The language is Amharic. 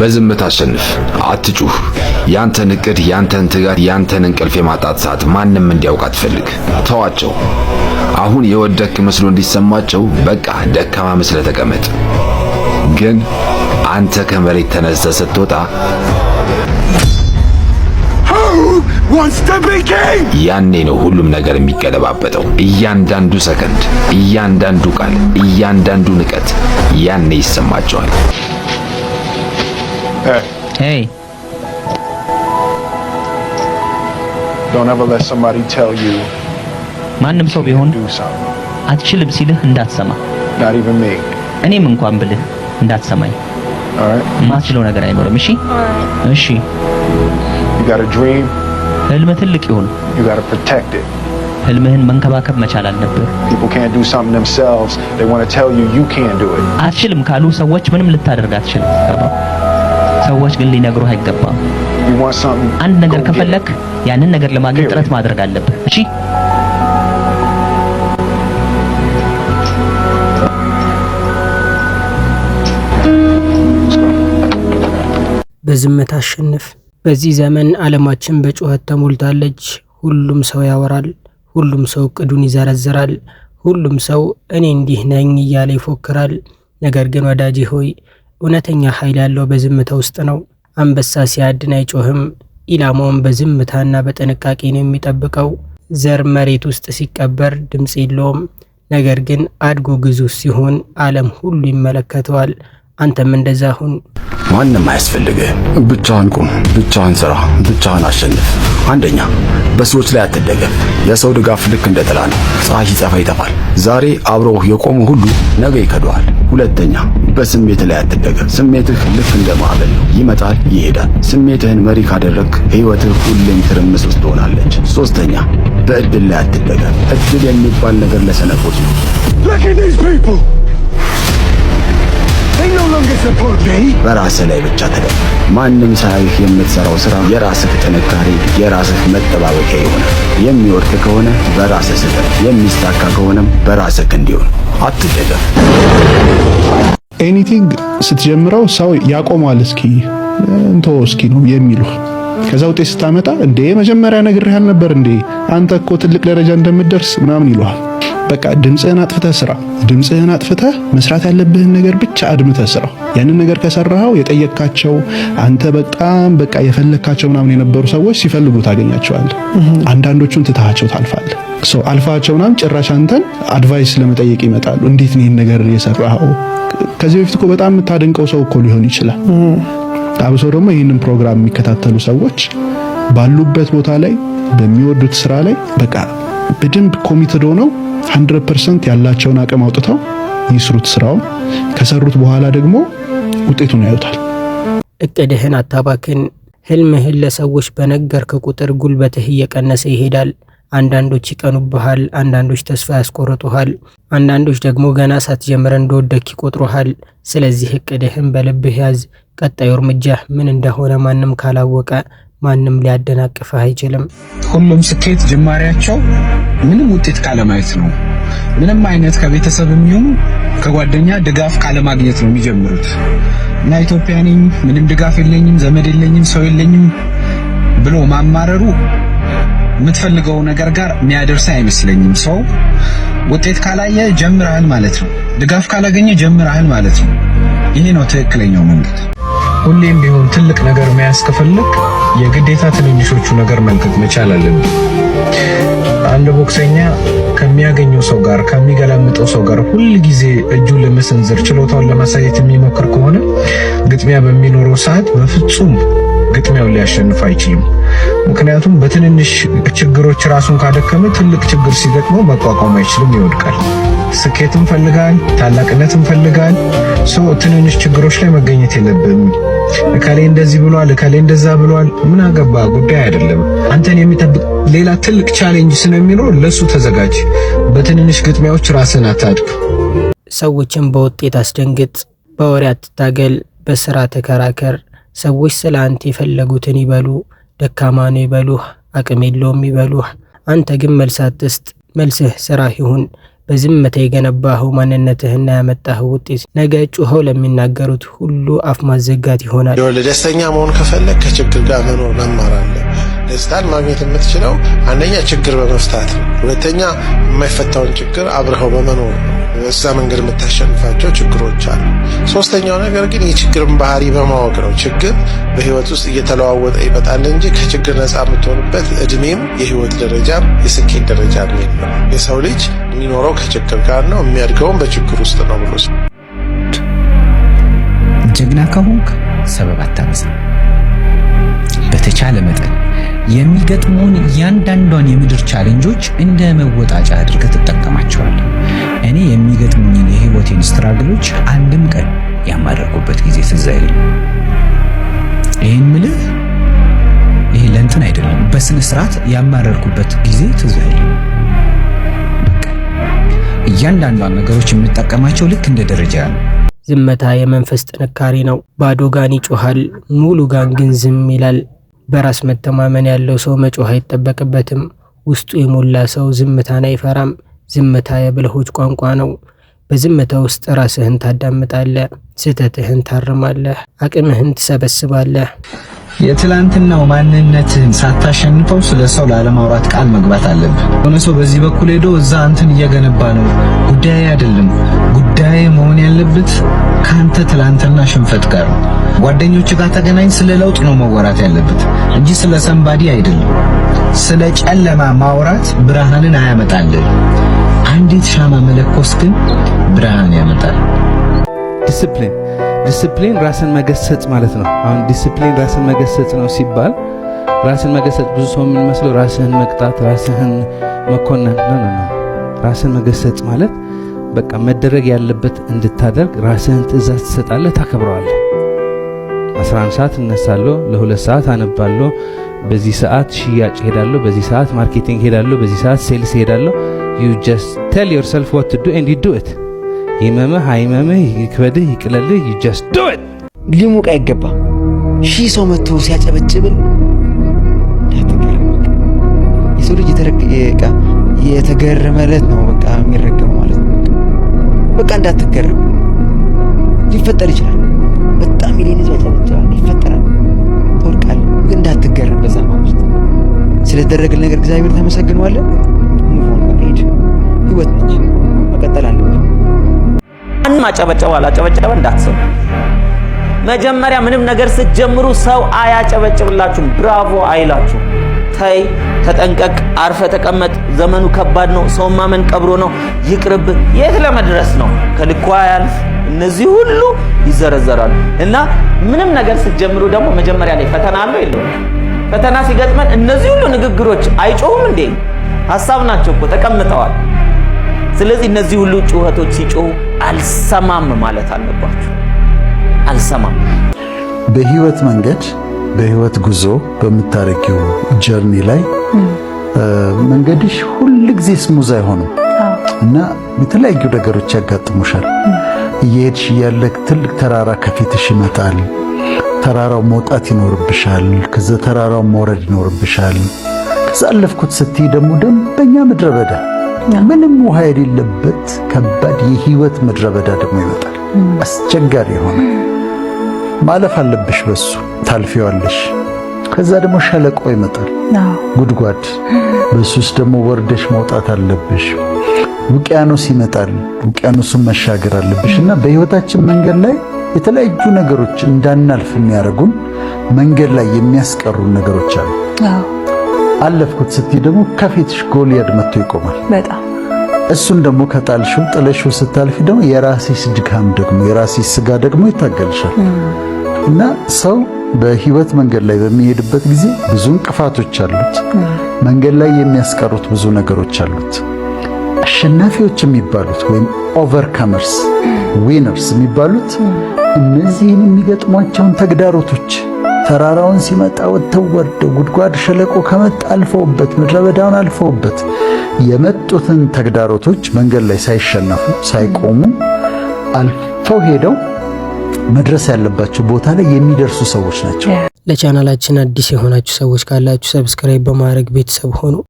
በዝምታ አሸንፍ። አትጩህ። ያንተን እቅድ፣ ያንተን ትጋት፣ ያንተን እንቅልፍ የማጣት ሰዓት ማንም እንዲያውቅ አትፈልግ። ተዋቸው። አሁን የወደክ መስሎ እንዲሰማቸው በቃ ደካማ መስለ ተቀመጥ። ግን አንተ ከመሬት ተነስተህ ስትወጣ ያኔ ነው ሁሉም ነገር የሚገለባበጠው። እያንዳንዱ ሰከንድ፣ እያንዳንዱ ቃል፣ እያንዳንዱ ንቀት ያኔ ይሰማቸዋል። Hey. Don't ever let somebody tell you ማንም ሰው ቢሆን አትችልም ሲልህ እንዳትሰማ። Not even me. እኔም እንኳን ብልህ እንዳትሰማኝ። All right? ማስለው ነገር አይኖርም። እሺ? እሺ። You got a dream? ህልም ትልቅ ይሁን። You got to protect it. ህልምህን መንከባከብ መቻል አለብህ። People can't do something themselves. They want to tell you you can't do it. አትችልም ካሉ ሰዎች ምንም ልታደርግ አትችልም። ሰዎች ግን ሊነግሩህ አይገባም። You want something? አንድ ነገር ከፈለክ ያንን ነገር ለማግኘት ጥረት ማድረግ አለብህ። እሺ? በዝምታ አሸንፍ። በዚህ ዘመን ዓለማችን በጩኸት ተሞልታለች። ሁሉም ሰው ያወራል። ሁሉም ሰው እቅዱን ይዘረዝራል። ሁሉም ሰው እኔ እንዲህ ነኝ እያለ ይፎክራል። ነገር ግን ወዳጄ ሆይ እውነተኛ ኃይል ያለው በዝምታ ውስጥ ነው። አንበሳ ሲያድን አይጮህም። ኢላማውን በዝምታና በጥንቃቄ ነው የሚጠብቀው። ዘር መሬት ውስጥ ሲቀበር ድምጽ የለውም። ነገር ግን አድጎ ግዙፍ ሲሆን ዓለም ሁሉ ይመለከተዋል። አንተም እንደዛ ሁን። ማንም አያስፈልግህ። ብቻህን ቁም፣ ብቻህን ስራ፣ ብቻህን አሸንፍ። አንደኛ፣ በሰዎች ላይ አትደገፍ። የሰው ድጋፍ ልክ እንደ ጥላ ነው። ፀሐይ ሲጠፋ ይጠፋል። ዛሬ አብረውህ የቆሙ ሁሉ ነገ ይከዱሃል። ሁለተኛ፣ በስሜት ላይ አትደገፍ። ስሜትህ ልክ እንደ ማዕበል ነው። ይመጣል፣ ይሄዳል። ስሜትህን መሪ ካደረግህ ሕይወትህ ሁሌም ትርምስ ውስጥ ትሆናለች። ሶስተኛ፣ በእድል ላይ አትደገፍ። እድል የሚባል ነገር ለሰነፎች ነው። በራስህ ላይ ብቻ ተደገፍ። ማንም ሳያይህ የምትሰራው ስራ የራስህ ጥንካሬ፣ የራስህ መጠባበቂያ ይሆናል። የሚወድቅ ከሆነ በራስህ ስህተት፣ የሚሳካ ከሆነም በራስህ እንዲሆን አትደገፍ። ኤኒቲንግ ስትጀምረው ሰው ያቆማል። እስኪ ነው የሚሉህ። ከዛ ውጤት ስታመጣ እንዴ መጀመሪያ ነግሬህ ነበር እንዴ አንተ እኮ ትልቅ ደረጃ እንደምትደርስ ምናምን ይሉሃል። በቃ ድምጽህን አጥፍተህ ስራ። ድምጽህን አጥፍተህ መስራት ያለብህን ነገር ብቻ አድምተህ ስራ። ያንን ነገር ከሰራኸው የጠየቅካቸው አንተ በቃ የፈለካቸው ምናምን የነበሩ ሰዎች ሲፈልጉ ታገኛቸዋለህ። አንዳንዶቹን ትተሃቸው ታልፋለህ። አልፋቸው ምናምን ጭራሽ አንተን አድቫይስ ለመጠየቅ ይመጣሉ። እንዴት ነው ይሄን ነገር የሰራኸው? ከዚህ በፊት እኮ በጣም የምታደንቀው ሰው እኮ ሊሆን ይችላል። አብሶ ደግሞ ይህንን ፕሮግራም የሚከታተሉ ሰዎች ባሉበት ቦታ ላይ በሚወዱት ስራ ላይ በቃ በደንብ ኮሚትድ ሆነው 100% ያላቸውን አቅም አውጥተው ይስሩት ስራውን። ከሰሩት በኋላ ደግሞ ውጤቱን ያዩታል። እቅድህን አታባክን። ህልምህን ለሰዎች በነገርክ ቁጥር ጉልበትህ እየቀነሰ ይሄዳል። አንዳንዶች ይቀኑብሃል፣ አንዳንዶች ተስፋ ያስቆርጡሃል፣ አንዳንዶች ደግሞ ገና ሳትጀምር እንደወደክ ይቆጥሩሃል። ስለዚህ እቅድህን በልብህ ያዝ። ቀጣዩ እርምጃህ ምን እንደሆነ ማንም ካላወቀ ማንም ሊያደናቅፍህ አይችልም። ሁሉም ስኬት ጅማሬያቸው ምንም ውጤት ካለማየት ነው። ምንም አይነት ከቤተሰብም ይሁን ከጓደኛ ድጋፍ ካለማግኘት ነው የሚጀምሩት። እና ኢትዮጵያ ነኝ፣ ምንም ድጋፍ የለኝም፣ ዘመድ የለኝም፣ ሰው የለኝም ብሎ ማማረሩ የምትፈልገው ነገር ጋር የሚያደርስ አይመስለኝም። ሰው ውጤት ካላየ ጀምራል ማለት ነው። ድጋፍ ካላገኘ ጀምራል ማለት ነው። ይሄ ነው ትክክለኛው መንገድ። ሁሌም ቢሆን ትልቅ ነገር መያዝ ከፈለክ የግዴታ ትንንሾቹ ነገር መልቀቅ መቻል አለብን። አንድ ቦክሰኛ ከሚያገኘው ሰው ጋር ከሚገላምጠው ሰው ጋር ሁል ጊዜ እጁን ለመሰንዘር ችሎታውን ለማሳየት የሚሞክር ከሆነ ግጥሚያ በሚኖረው ሰዓት በፍጹም ግጥሚያውን ሊያሸንፍ አይችልም። ምክንያቱም በትንንሽ ችግሮች ራሱን ካደከመ ትልቅ ችግር ሲገጥመው መቋቋም አይችልም፣ ይወድቃል። ስኬትን ፈልጋል፣ ታላቅነትን ፈልጋል። ሰው ትንንሽ ችግሮች ላይ መገኘት የለብንም። እከሌ እንደዚህ ብሏል፣ እከሌ እንደዛ ብሏል፣ ምን አገባ ጉዳይ አይደለም። አንተን የሚጠብቅ ሌላ ትልቅ ቻሌንጅ ስለሚኖር ለሱ ተዘጋጅ። በትንንሽ ግጥሚያዎች ራስን አታድክ። ሰዎችን በውጤት አስደንግጥ፣ በወሬ አትታገል፣ በስራ ተከራከር። ሰዎች ስለ አንተ የፈለጉትን ይበሉ፣ ደካማ ነው ይበሉህ፣ አቅም የለውም ይበሉህ። አንተ ግን መልስ አትስጥ። መልስህ ስራ ይሁን። በዝምታ የገነባኸው ማንነትህና ያመጣኸው ውጤት ነገ ጩኸው ለሚናገሩት ሁሉ አፍ ማዘጋት ይሆናል። ደስተኛ መሆን ከፈለግ ከችግር ጋር መኖር መማር አለ። ደስታን ማግኘት የምትችለው አንደኛ ችግር በመፍታት ነው። ሁለተኛ የማይፈታውን ችግር አብረኸው በመኖር ነው። በዛ መንገድ የምታሸንፋቸው ችግሮች አሉ። ሶስተኛው ነገር ግን የችግርን ባህሪ በማወቅ ነው። ችግር በህይወት ውስጥ እየተለዋወጠ ይመጣል እንጂ ከችግር ነፃ የምትሆንበት እድሜም የህይወት ደረጃም የስኬት ደረጃ ነው። የሰው ልጅ የሚኖረው ከችግር ጋር ነው፣ የሚያድገውም በችግር ውስጥ ነው ብሎ ጀግና ከሆንክ ሰበብ አታበዛ። በተቻለ መጠን የሚገጥሙን እያንዳንዷን የምድር ቻሌንጆች እንደ መወጣጫ አድርገህ ትጠቀማቸዋለህ። እኔ የሚገጥሙኝን የህይወቴን ስትራግሎች አንድም ቀን ያማረርኩበት ጊዜ ትዝ አይለኝም። ይሄን ምልህ ይሄ ለእንትን አይደለም፣ በስነ ስርዓት ያማረርኩበት ጊዜ ትዝ አይለኝም። እያንዳንዷን ነገሮች የምንጠቀማቸው ልክ እንደ ደረጃ ነው። ዝምታ የመንፈስ ጥንካሬ ነው። ባዶ ጋን ይጮሃል፣ ሙሉ ጋን ግን ዝም ይላል። በራስ መተማመን ያለው ሰው መጮህ አይጠበቅበትም። ውስጡ የሞላ ሰው ዝምታን አይፈራም። ዝምታ የብልሆች ቋንቋ ነው። በዝምታ ውስጥ ራስህን ታዳምጣለህ፣ ስህተትህን ታርማለህ፣ አቅምህን ትሰበስባለህ። የትላንትናው ማንነትህን ሳታሸንፈው ስለ ሰው ላለማውራት ቃል መግባት አለብህ። ሆነ ሰው በዚህ በኩል ሄዶ እዛ አንተን እየገነባ ነው። ጉዳይ አይደለም። ጉዳይ መሆን ያለበት ካንተ ትላንትና ሽንፈት ጋር ነው። ጓደኞች ጋር ተገናኝ፣ ስለ ለውጥ ነው መወራት ያለበት እንጂ ስለ ሰንባዲ አይደለም። ስለ ጨለማ ማውራት ብርሃንን አያመጣልህ። አንዲት ሻማ መለኮስ ግን ብርሃን ያመጣል። ዲሲፕሊን ራስን መገሰጽ ማለት ነው። አሁን ዲሲፕሊን ራስን መገሰጽ ነው ሲባል ራስን መገሰጽ ብዙ ሰው የሚመስለው ራስህን መቅጣት፣ ራስህን መኮነን ነው። ራስን መገሰጽ ማለት በቃ መደረግ ያለበት እንድታደርግ ራስህን ትእዛዝ ትሰጣለህ፣ ታከብረዋለህ። 11 ሰዓት እነሳለሁ፣ ለ2 ሰዓት አነባለሁ፣ በዚህ ሰዓት ሽያጭ ሄዳለሁ፣ በዚህ ሰዓት ማርኬቲንግ ሄዳለሁ፣ በዚህ ሰዓት ሴልስ ሄዳለሁ። you just tell yourself what to do and you do it። ይመምህ አይመምህ ይክበድህ ይቅለልህ you just do it። ሊሙቅ አይገባም። ሺህ ሰው መጥቶ ሲያጨበጭብል እንዳትገረም። የሰው ልጅ የተገረመለት ነው በቃ የሚረገመው ማለት ነው። በቃ እንዳትገረም። ሊፈጠር ይችላል። በጣም ሚሊዮን ህዝብ ያጨበጭባል፣ ይፈጠራል፣ ትወድቃለህ። ግን እንዳትገረም። በዛ ማለት ስለተደረገል ነገር እግዚአብሔር ተመሰግነዋለህ። ሙቮን መሄድ ህይወት ነች፣ መቀጠል አለብን። ማንም አጨበጨበ አላጨበጨበ እንዳትሰሙ። መጀመሪያ ምንም ነገር ስትጀምሩ ሰው አያጨበጭብላችሁም፣ ብራቮ አይላችሁ። ተይ፣ ተጠንቀቅ፣ አርፈ ተቀመጥ፣ ዘመኑ ከባድ ነው፣ ሰው ማመን ቀብሮ ነው፣ ይቅርብ። የት ለመድረስ ነው? ከልኳ ያልፍ። እነዚህ ሁሉ ይዘረዘራሉ። እና ምንም ነገር ስትጀምሩ ደግሞ መጀመሪያ ላይ ፈተና አለው የለውም? ፈተና ሲገጥመን እነዚህ ሁሉ ንግግሮች አይጮሁም እንዴ? ሐሳብ ናቸው እኮ ተቀምጠዋል። ስለዚህ እነዚህ ሁሉ ጩኸቶች ሲጮሁ አልሰማም ማለት አለባችሁ። አልሰማም። በህይወት መንገድ በህይወት ጉዞ በምታረጊው ጀርኒ ላይ መንገድሽ ሁሉ ጊዜ ስሙዝ አይሆንም እና የተለያዩ ነገሮች ያጋጥሙሻል። እየሄድሽ ያለ ትልቅ ተራራ ከፊትሽ ይመጣል። ተራራው መውጣት ይኖርብሻል። ከዛ ተራራው መውረድ ይኖርብሻል። ከዛ አለፍኩት ስትይ ደግሞ ደንበኛ ምድረ በዳ፣ ምንም ውሃ የሌለበት ከባድ የህይወት ምድረ በዳ ደግሞ ይመጣል። አስቸጋሪ የሆነ ማለፍ አለብሽ። በሱ ታልፊዋለሽ። ከዛ ደግሞ ሸለቆ ይመጣል፣ ጉድጓድ። በሱስ ደግሞ ወርደሽ መውጣት አለብሽ። ውቅያኖስ ይመጣል፣ ውቅያኖሱን መሻገር አለብሽ። እና በህይወታችን መንገድ ላይ የተለያዩ ነገሮች እንዳናልፍ የሚያደርጉን መንገድ ላይ የሚያስቀሩ ነገሮች አሉ። አለፍኩት ስትይ ደግሞ ከፊትሽ ጎልያድ መጥቶ ይቆማል። በጣም እሱን ደግሞ ከጣልሽው ጥለሽው ስታልፊ ደግሞ የራስሽ ድካም ደግሞ የራስሽ ስጋ ደግሞ ይታገልሻል። እና ሰው በህይወት መንገድ ላይ በሚሄድበት ጊዜ ብዙ እንቅፋቶች አሉት። መንገድ ላይ የሚያስቀሩት ብዙ ነገሮች አሉት። አሸናፊዎች የሚባሉት ወይም ኦቨርካመርስ ዊነርስ የሚባሉት እነዚህን የሚገጥሟቸውን ተግዳሮቶች ተራራውን ሲመጣ ወጥተው ወርደው ጉድጓድ ሸለቆ ከመጣ አልፈውበት ምድረ በዳውን አልፈውበት የመጡትን ተግዳሮቶች መንገድ ላይ ሳይሸነፉ ሳይቆሙ አልፈው ሄደው መድረስ ያለባቸው ቦታ ላይ የሚደርሱ ሰዎች ናቸው። ለቻናላችን አዲስ የሆናችሁ ሰዎች ካላችሁ ሰብስክራይብ በማድረግ ቤተሰብ ሆኑ።